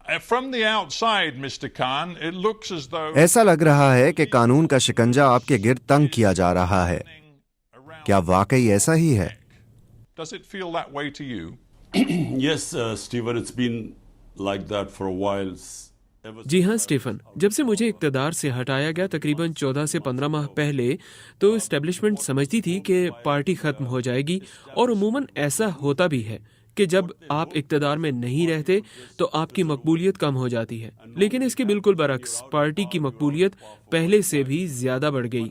From the outside, Mr. Khan, it looks as though ایسا لگ رہا ہے کہ قانون کا شکنجہ آپ کے گرد تنگ کیا جا رہا ہے. کیا واقعی ایسا ہی ہے؟ Does it feel that way to you? Yes, Stephen, it's been like that for a while. جی ہاں اسٹیفن، جب سے مجھے اقتدار سے ہٹایا گیا تقریباً 14 سے 15 ماہ پہلے تو اسٹیبلشمنٹ سمجھتی تھی کہ پارٹی ختم ہو جائے گی، اور عموماً ایسا ہوتا بھی ہے کہ جب آپ اقتدار میں نہیں رہتے تو آپ کی مقبولیت کم ہو جاتی ہے. لیکن اس کے بالکل برعکس پارٹی کی مقبولیت پہلے سے بھی زیادہ بڑھ گئی،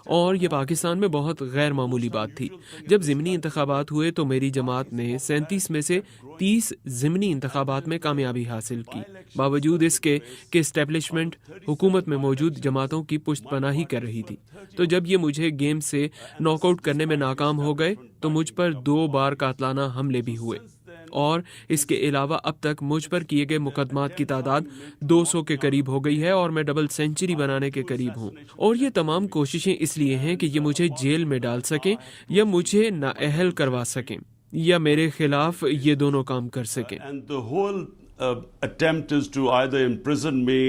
اور یہ پاکستان میں بہت غیر معمولی بات تھی. جب ضمنی انتخابات ہوئے تو میری جماعت نے 37 میں سے 30 ضمنی انتخابات میں کامیابی حاصل کی، باوجود اس کے کہ اسٹیبلشمنٹ حکومت میں موجود جماعتوں کی پشت پناہی کر رہی تھی. تو جب یہ مجھے گیم سے ناک آؤٹ کرنے میں ناکام ہو گئے تو مجھ پر 2 بار قاتلانہ حملے بھی ہوئے، اور اس کے علاوہ اب تک مجھ پر کیے گئے مقدمات کی تعداد 200 کے قریب ہو گئی ہے، اور میں ڈبل سینچری بنانے کے قریب ہوں. اور یہ تمام کوششیں اس لیے ہیں کہ یہ مجھے جیل میں ڈال سکیں یا مجھے نااہل کروا سکیں، یا میرے خلاف یہ دونوں کام کر سکیں. And the whole attempt is to either imprison me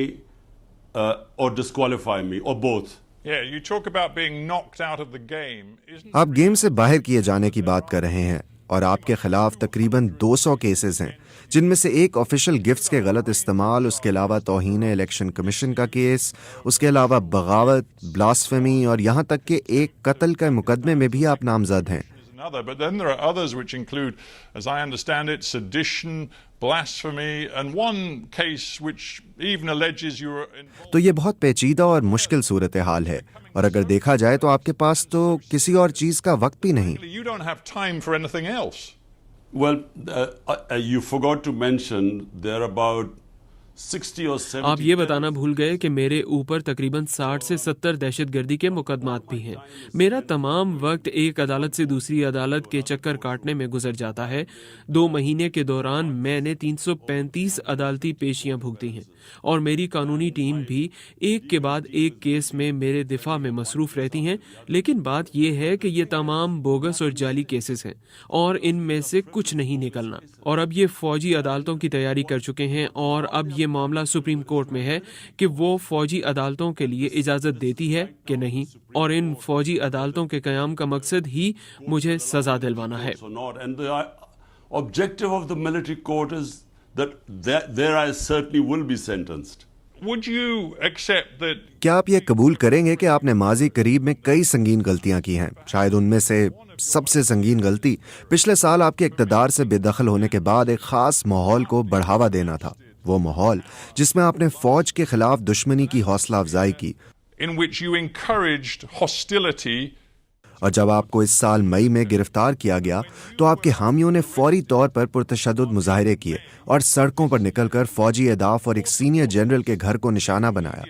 or disqualify me, or both. Yeah, you talk about being knocked out of the game. آپ گیم سے باہر کیے جانے کی بات کر رہے ہیں، اور آپ کے خلاف تقریباً 200 کیسز ہیں، جن میں سے ایک آفیشل گفٹس کے غلط استعمال، اس کے علاوہ توہین الیکشن کمیشن کا کیس، اس کے علاوہ بغاوت، بلاسفیمی، اور یہاں تک کہ ایک قتل کے مقدمے میں بھی آپ نامزد ہیں. But then there are others which include, as I understand it, sedition, blasphemy, and one case which even alleges you were involved. تو یہ بہت پیچیدہ اور مشکل صورتحال ہے، اور اگر دیکھا جائے تو آپ کے پاس تو کسی اور چیز کا وقت بھی نہیں. You don't have time for anything else. Well, you forgot to mention there are about 60 or 70. آپ یہ بتانا بھول گئے کہ میرے اوپر تقریباً 60 سے 70 دہشت گردی کے مقدمات بھی ہیں. میرا تمام وقت ایک عدالت سے دوسری عدالت کے چکر کاٹنے میں گزر جاتا ہے. 2 مہینے کے دوران میں نے 335 عدالتی پیشیاں بھگتی ہیں، اور میری قانونی ٹیم بھی ایک کے بعد ایک کیس میں میرے دفاع میں مصروف رہتی ہیں. لیکن بات یہ ہے کہ یہ تمام بوگس اور جعلی کیسز ہیں، اور ان میں سے کچھ نہیں نکلنا. اور اب یہ فوجی عدالتوں کی تیاری کر چکے ہیں، اور اب یہ معاملہ سپریم کورٹ میں ہے کہ وہ فوجی عدالتوں کے لیے اجازت دیتی ہے کہ نہیں، اور ان فوجی عدالتوں کے قیام کا مقصد ہی مجھے سزا دلوانا ہے. And the objective of the military court is that there I certainly will be sentenced. Would you accept that? کیا آپ یہ قبول کریں گے کہ آپ نے ماضی قریب میں کئی سنگین غلطیاں کی ہیں؟ شاید ان میں سے سب سے سنگین غلطی پچھلے سال آپ کے اقتدار سے بے دخل ہونے کے بعد ایک خاص ماحول کو بڑھاوا دینا تھا. وہ ماحول جس میں آپ نے فوج کے خلاف دشمنی کی حوصلہ افزائی کی، In which you encouraged hostility. اور جب آپ کو اس سال مئی میں گرفتار کیا گیا تو آپ کے حامیوں نے فوری طور پر پرتشدد مظاہرے کیے اور سڑکوں پر نکل کر فوجی اہداف اور ایک سینئر جنرل کے گھر کو نشانہ بنایا.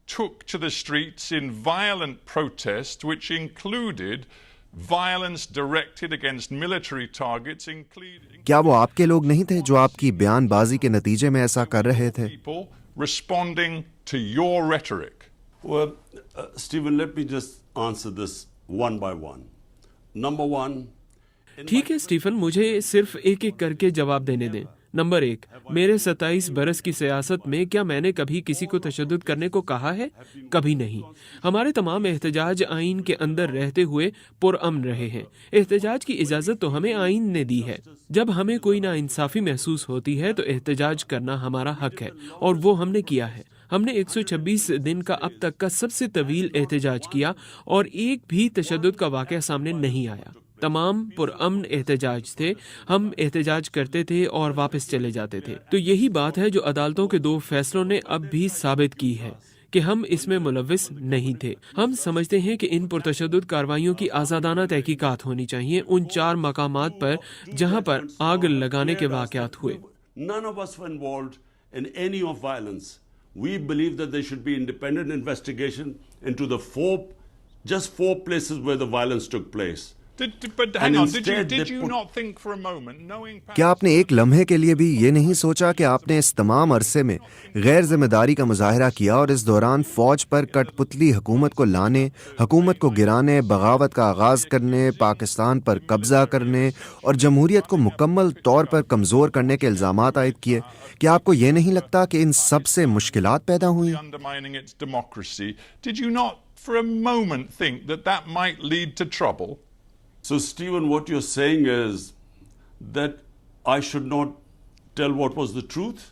Took to the streets in violent protest, which included violence directed against military targets, including کیا وہ آپ کے لوگ نہیں تھے جو آپ کی بیان بازی کے نتیجے میں ایسا کر رہے تھے؟ people responding to your rhetoric. Well, Stephen, let me just answer this one by one. Number one. ٹھیک ہے اسٹیفن، مجھے صرف ایک ایک کر کے جواب دینے دیں. نمبر 1، میرے 27 برس کی سیاست میں کیا میں نے کبھی کسی کو تشدد کرنے کو کہا ہے؟ کبھی نہیں. ہمارے تمام احتجاج آئین کے اندر رہتے ہوئے پرامن رہے ہیں. احتجاج کی اجازت تو ہمیں آئین نے دی ہے. جب ہمیں کوئی ناانصافی محسوس ہوتی ہے تو احتجاج کرنا ہمارا حق ہے، اور وہ ہم نے کیا ہے. ہم نے 126 دن کا اب تک کا سب سے طویل احتجاج کیا، اور ایک بھی تشدد کا واقعہ سامنے نہیں آیا. تمام پرامن احتجاج تھے. ہم احتجاج کرتے تھے اور واپس چلے جاتے تھے. تو یہی بات ہے جو عدالتوں کے 2 فیصلوں نے اب بھی ثابت کی ہے کہ ہم اس میں ملوث نہیں تھے. ہم سمجھتے ہیں کہ ان پرتشدد کارروائیوں کی آزادانہ تحقیقات ہونی چاہیے ان 4 مقامات پر جہاں پر آگ لگانے کے واقعات ہوئے. None of us were involved in any of violence. We believe that there should be independent investigation into the just four places where the violence took place. But hang And on, instead did they you put- not think for a moment, knowing क्या आपने एक लम्हे के लिए भी ये नहीं सोचा कि आपने इस तमाम अरसे में गैर जिम्मेदारी का मुजाहरा किया और इस दौरान फौज पर कठपुतली हुकूमत को लाने, हुकूमत को गिराने, बगावत का आगाज करने, पाकिस्तान पर कब्जा करने और जमहूरियत को मुकम्मल तौर पर कमजोर करने के इल्जामात आयद किए? क्या आपको ये नहीं लगता कि इन सब से मुश्किलात पैदा हुई? undermining its democracy, did you not for a moment think that that might lead to trouble? So, Stephen, what you're saying is that I should not tell what was the truth?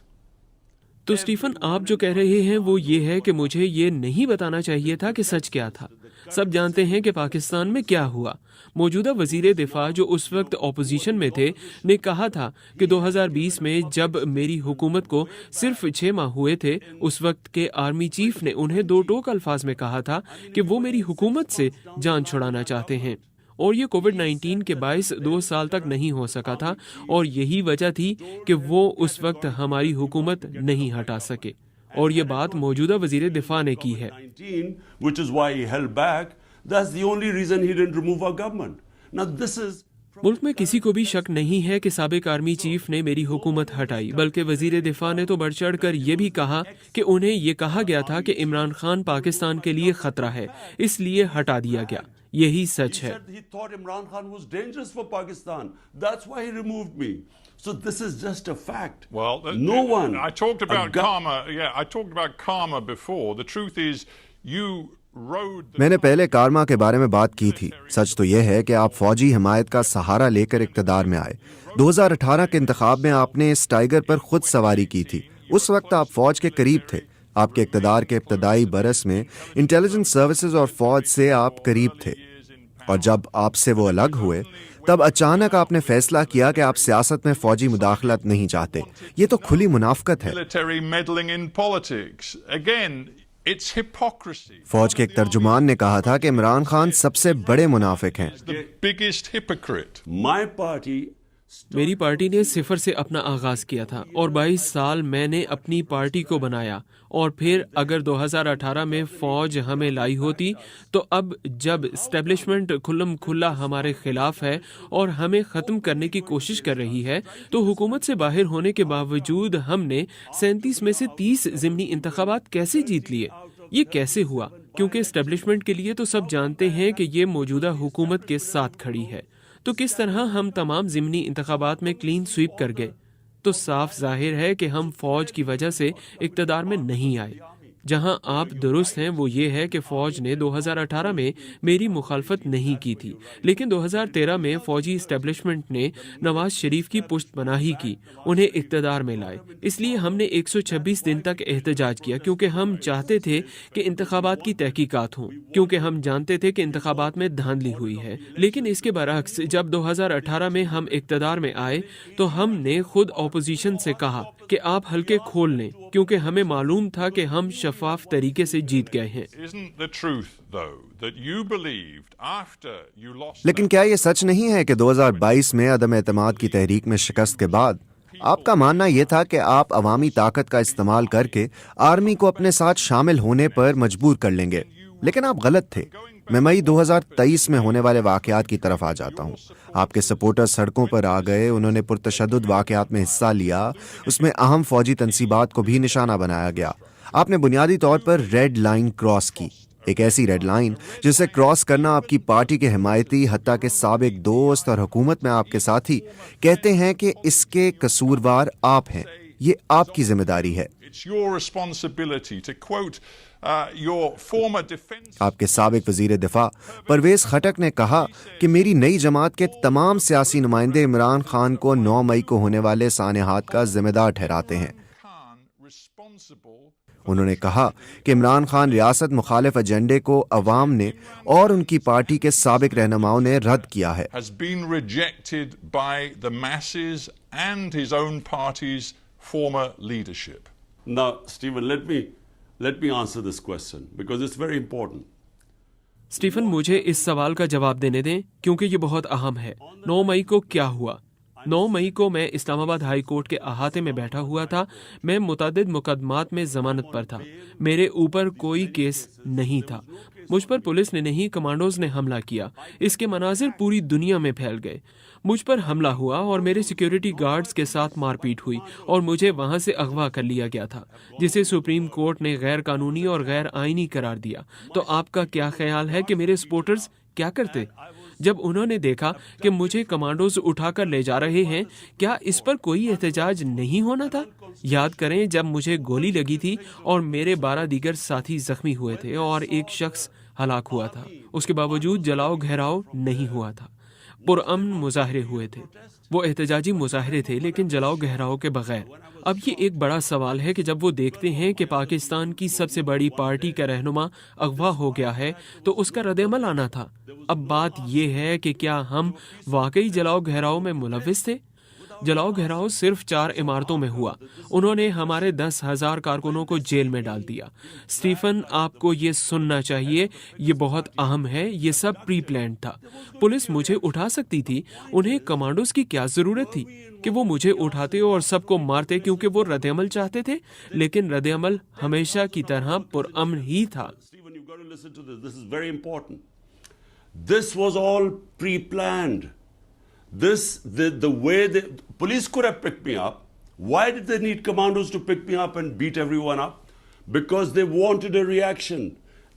तो Stephen, आप जो कह रहे हैं वो ये है कि मुझे ये नहीं बताना चाहिए था कि सच क्या था। सब जानते हैं कि पाकिस्तान में क्या हुआ। मौजूदा वजीर दिफा जो उस वक्त ऑपोजिशन में थे ने कहा था कि 2020 में जब मेरी हुकूमत को सिर्फ 6 माह हुए थे, उस वक्त के आर्मी चीफ ने उन्हें 2 टोक अल्फाज में कहा था कि वो मेरी हुकूमत से जान छुड़ाना चाहते हैं, और ये कोविड-19 के बायस 2 साल तक नहीं हो सका था, और यही वजह थी कि वो उस वक्त हमारी हुकूमत नहीं हटा सके, और ये बात मौजूदा वजीर दिफा ने की है। 19, which is why he held back. That's the only reason he didn't remove our government. Now, this is मुल्क में किसी को भी शक नहीं है कि साबिक आर्मी चीफ ने मेरी हुकूमत हटाई, बल्कि वजीर दिफा ने तो बढ़ चढ़ कर ये भी कहा कि उन्हें ये कहा गया था कि इमरान खान पाकिस्तान के लिए खतरा है, इसलिए हटा दिया गया। यही सच है। he thought Imran Khan was dangerous for Pakistan. That's why he removed me. So this is just a fact. Well, no one. I talked about karma. Yeah, I talked about karma before. The truth is, you rode. मैंने पहले कारमा के बारे में बात की थी। सच तो यह है कि आप फौजी हिमायत का सहारा लेकर इक्तदार में आए। 2018 के इंतखाब में आपने इस टाइगर पर खुद सवारी की थी। उस वक्त आप फौज के करीब थे। आपके इक्तदार के इब्तदाई बरस में इंटेलिजेंस सर्विसेज और फौज से आप करीब थे, और जब आपसे वो अलग हुए तब अचानक आपने फैसला किया कि आप सियासत में फौजी मुदाखलत नहीं चाहते। ये तो खुली मुनाफकत है। Military meddling in politics. Again, it's hypocrisy. फौज के एक तर्जुमान ने कहा था कि इमरान खान सबसे बड़े मुनाफिक हैं। The biggest hypocrite. My party. मेरी पार्टी ने सिफर से अपना आगाज किया था, और 22 साल मैंने अपनी पार्टी को बनाया, और फिर अगर 2018 में फौज हमें लाई होती तो अब जब एस्टेब्लिशमेंट खुल्लम खुल्ला हमारे खिलाफ है और हमें ख़त्म करने की कोशिश कर रही है, तो हुकूमत से बाहर होने के बावजूद हमने 37 में से 30 ज़िमनी इंतखाबात कैसे जीत लिए? ये कैसे हुआ? क्योंकि एस्टेब्लिशमेंट के लिए तो सब जानते हैं कि ये मौजूदा हुकूमत के साथ खड़ी है। तो किस तरह हम तमाम ज़िमनी इंतखाबात में क्लीन स्वीप कर गए? तो साफ जाहिर है कि हम फौज की वजह से इक़्तिदार में नहीं आए। जहां आप दुरुस्त हैं वो ये है कि फौज ने 2018 में मेरी मुखालफत नहीं की थी, लेकिन 2013 में फौजी इस्टेब्लिशमेंट ने नवाज शरीफ की पुश्तपनाही की, उन्हें इक़्तिदार में लाए। इसलिए हमने 126 दिन तक एहतजाज किया, क्योंकि हम चाहते थे कि इंतखाबात की तहकीकात हों, क्योंकि हम जानते थे कि इंतखाबात में धांधली हुई है। लेकिन इसके बरअक्स जब 2018 में हम इक़्तिदार में आए तो हमने खुद ऑपोजिशन से कहा कि आप हल्के खोल लें, क्योंकि हमें मालूम था कि हम शफाफ तरीके से जीत गए हैं। Isn't the truth, though, that you believed after you lost? लेकिन क्या ये सच नहीं है कि 2022 में अदम एतमाद की तहरीक में शिकस्त के बाद आपका मानना यह था कि आप अवामी ताकत का इस्तेमाल करके आर्मी को अपने साथ शामिल होने पर मजबूर कर लेंगे? लेकिन आप गलत थे। मैं मई 2023 में होने वाले वाकयात की तरफ आ जाता हूँ। आपके सपोर्टर सड़कों पर आ गए, उन्होंने पुरतशद्दुद वाकयात में हिस्सा लिया, उसमें अहम फौजी तंसीबात को भी निशाना बनाया गया। आपने बुनियादी तौर पर रेड लाइन क्रॉस की, एक ऐसी रेड लाइन जिसे क्रॉस करना आपकी पार्टी के हिमायती, हत्ता के साबिक दोस्त और हुकूमत में आपके साथी कहते हैं कि इसके कसूरवार आप हैं। ये आपकी जिम्मेदारी है। It's your responsibility to quote your former defense. आपके साबिक वजीर दिफा परवेज खटक ने कहा कि मेरी नई जमात के तमाम सियासी नुमाइंदे इमरान खान को 9 मई को होने वाले सानेहात का जिम्मेदार ठहराते हैं। Khan responsible. उन्होंने कहा कि इमरान खान रियासत मुखालिफ एजेंडे को अवाम ने और उनकी पार्टी के साबिक रहनुमाओं ने रद्द किया है। Has been rejected by the masses and his own party's former leadership. Now, Stephen, let me answer this question because it's very important. Stephen, मुझे इस सवाल का जवाब देने दें, क्योंकि ये बहुत अहम है। 9 मई को क्या हुआ? 9 मई को मैं इस्लामाबाद हाई कोर्ट के अहाते में बैठा हुआ था। मैं मुतअद्दिद मुकदमात में जमानत पर था। मेरे ऊपर कोई केस नहीं था। मुझ पर पुलिस ने नहीं, कमांडोज ने हमला किया। इसके मनाजिर पूरी दुनिया में फैल गए। मुझ पर हमला हुआ और मेरे सिक्योरिटी गार्ड्स के साथ मारपीट हुई और मुझे वहां से अगवा कर लिया गया था, जिसे सुप्रीम कोर्ट ने गैर कानूनी और गैर आईनी करार दिया। तो आपका क्या ख्याल है कि मेरे सपोर्टर्स क्या करते? जब उन्होंने देखा कि मुझे कमांडोज उठाकर ले जा रहे हैं, क्या इस पर कोई एहतजाज नहीं होना था? याद करें जब मुझे गोली लगी थी और मेरे 12 दीगर साथी जख्मी हुए थे और एक शख्स हलाक हुआ था। उसके बावजूद जलाओ घेराव नहीं हुआ था। पुरअमन मुजाहरे हुए थे। वो एहतजाजी मुजाहरे थे, लेकिन जलाओ घेराव के बगैर। अब ये एक बड़ा सवाल है कि जब वो देखते हैं कि पाकिस्तान की सबसे बड़ी पार्टी का रहनुमा अगवा हो गया है, तो उसका रद्द-ए-अमल आना था। अब बात ये है कि क्या हम वाकई जलाओ घेराव में मुलव्विस थे? जलाओ घेराव सिर्फ 4 इमारतों में हुआ। उन्होंने हमारे 10,000 कारकुनों को जेल में डाल दिया। स्टीफन, आपको ये सुनना चाहिए, ये बहुत अहम है। ये सब प्री प्लान्ड था। पुलिस मुझे उठा सकती थी। उन्हें कमांडोज की क्या जरूरत थी कि वो मुझे उठाते और सबको मारते क्योंकि वो रद्द-ए-अमल चाहते थे? लेकिन रद्द-ए-अमल हमेशा की तरह पुरअमन ही था। Stephen, you've got to listen to this. This is very important. This was all pre-planned. The way the police could have picked me up. Why did they need commandos to pick me up and beat everyone up? Because they wanted a reaction.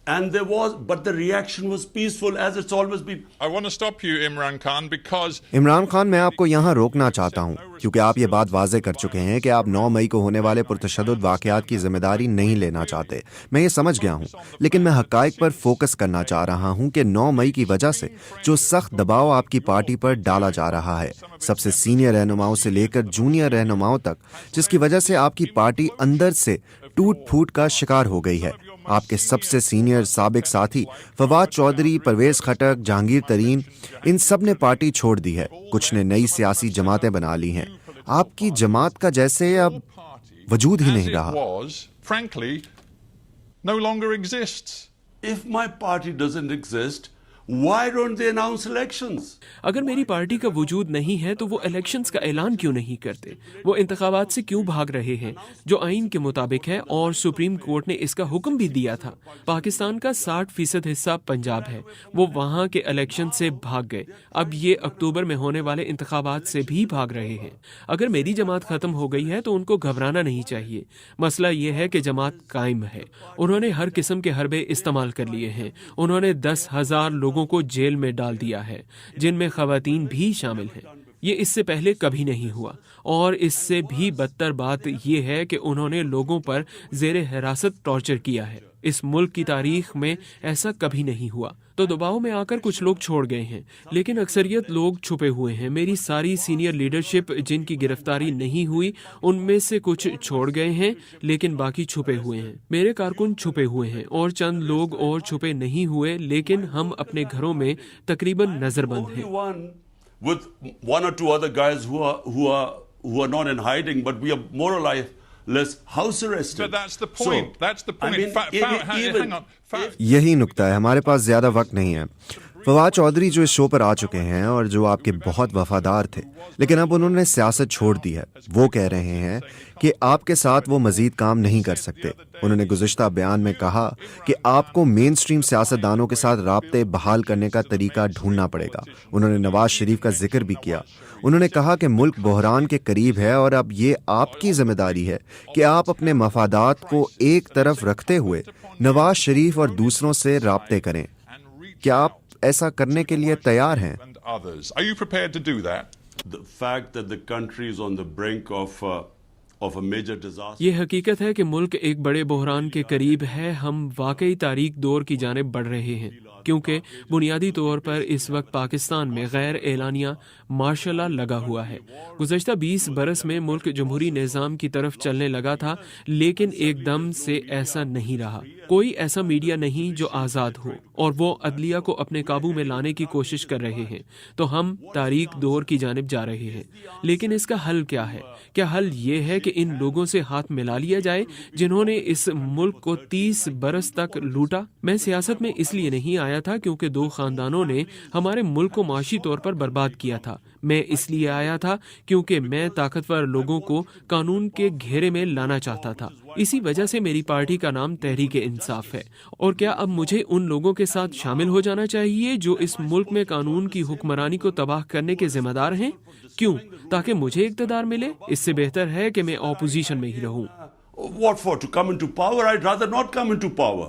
But the reaction was peaceful, as it's always been. I want to stop you, Imran Khan, because Imran Khan, मैं आपको यहाँ रोकना चाहता हूँ क्योंकि आप ये बात वाज़े कर चुके हैं कि आप 9 मई को होने वाले पुरतशद्दुद वाक़यात की जिम्मेदारी नहीं लेना चाहते। मैं ये समझ गया हूँ, लेकिन मैं हक़ाइक़ पर फोकस करना चाह रहा हूँ कि 9 मई की वजह से जो सख्त दबाव आपकी पार्टी पर डाला जा रहा है, सबसे सीनियर रहनुमाओं से लेकर जूनियर रहनुमाओं तक, जिसकी वजह से आपकी पार्टी अंदर से टूट फूट का शिकार हो गई है। आपके सबसे सीनियर साबिक साथी फवाद चौधरी, परवेज खटक, जहांगीर तरीन, इन सब ने पार्टी छोड़ दी है। कुछ ने नई सियासी जमातें बना ली हैं। आपकी जमात का जैसे अब वजूद ही नहीं रहा। was, frankly, no longer exists. If my party doesn't exist, why don't they announce elections? अगर मेरी पार्टी का वजूद नहीं है तो वो इलेक्शंस का ऐलान क्यों नहीं करते? वो इंतखाबात से क्यों भाग रहे हैं, जो आइन के मुताबिक है और सुप्रीम कोर्ट ने इसका हुक्म भी दिया था? पाकिस्तान का 60% हिस्सा पंजाब है। वो वहाँ के इलेक्शन से भाग गए। अब ये अक्टूबर में होने वाले इंतखाबात से भी भाग रहे हैं। अगर मेरी जमात खत्म हो गई है तो उनको घबराना नहीं चाहिए। मसला ये है कि जमात कायम है। उन्होंने हर किस्म के हरबे इस्तेमाल कर लिए हैं। उन्होंने 10,000 लोगों को जेल में डाल दिया है, जिनमें खवातीन भी शामिल हैं। ये इससे पहले कभी नहीं हुआ। और इससे भी बदतर बात यह है कि उन्होंने लोगों पर जेर हिरासत टॉर्चर किया है। इस मुल्क की तारीख में ऐसा कभी नहीं हुआ। तो दबाव में आकर कुछ लोग छोड़ गए हैं, लेकिन अक्सरियत लोग छुपे हुए हैं। मेरी सारी सीनियर लीडरशिप जिनकी गिरफ्तारी नहीं हुई, उनमें से कुछ छोड़ गए हैं, लेकिन बाकी छुपे हुए हैं। मेरे कारकुन छुपे हुए हैं और चंद लोग और छुपे नहीं हुए, लेकिन हम अपने घरों में तकरीबन नजरबंद हैं। Only one with 1 or 2 other guys who are not in hiding, but we are more or less house arrested. But that's the point. So, That's the point. I mean, Hang on. यही नुक्ता है। हमारे पास ज़्यादा वक्त नहीं है। फवाद चौधरी जो इस शो पर आ चुके हैं और जो आपके बहुत वफादार थे, लेकिन अब उन्होंने सियासत छोड़ दी है, वो कह रहे हैं कि आपके साथ वो मजीद काम नहीं कर सकते। उन्होंने गुज़िश्ता बयान में कहा कि आपको मेन स्ट्रीम सियासतदानों के साथ राब्ते बहाल करने का तरीका ढूंढना पड़ेगा। उन्होंने नवाज शरीफ का जिक्र भी किया। उन्होंने कहा कि मुल्क बहरान के करीब है और अब ये आपकी जिम्मेदारी है कि आप अपने मफादात को एक तरफ रखते हुए नवाज शरीफ और दूसरों से राब्ते करें। क्या आप ऐसा करने के लिए तैयार हैं? And others. Are you prepared to do that? the fact that the country is on the brink of a major disaster. ये हकीकत है कि मुल्क एक बड़े बहरान के करीब है। हम वाकई तारीख दौर की जानिब बढ़ रहे हैं, क्योंकि बुनियादी तौर पर इस वक्त पाकिस्तान में गैर एलानिया मार्शल लॉ लगा हुआ है। गुज़श्ता 20 बरस में मुल्क जमहूरी निज़ाम की तरफ चलने लगा था, लेकिन एकदम से ऐसा नहीं रहा। कोई ऐसा मीडिया नहीं जो आज़ाद हो, और वो अदलिया को अपने काबू में लाने की कोशिश कर रहे हैं। तो हम तारीख दौर की जानिब जा रहे हैं। लेकिन इसका हल क्या है? क्या हल ये है कि इन लोगों से हाथ मिला लिया जाए जिन्होंने इस मुल्क को 30 बरस तक लूटा? मैं सियासत में इसलिए नहीं आया آیا تھا کیونکہ دو خاندانوں نے ہمارے ملک کو معاشی طور پر برباد کیا تھا. میں اس لیے آیا تھا کیونکہ میں طاقتور لوگوں کو قانون کے گھیرے میں لانا چاہتا تھا. اسی وجہ سے میری پارٹی کا نام تحریک انصاف ہے. اور کیا اب مجھے ان لوگوں کے ساتھ شامل ہو جانا چاہیے جو اس ملک میں قانون کی حکمرانی کو تباہ کرنے کے ذمہ دار ہیں؟ کیوں؟ تاکہ مجھے اقتدار ملے؟ اس سے بہتر ہے کہ میں اپوزیشن میں ہی رہوں. What for? To come into power? I'd rather not come into power.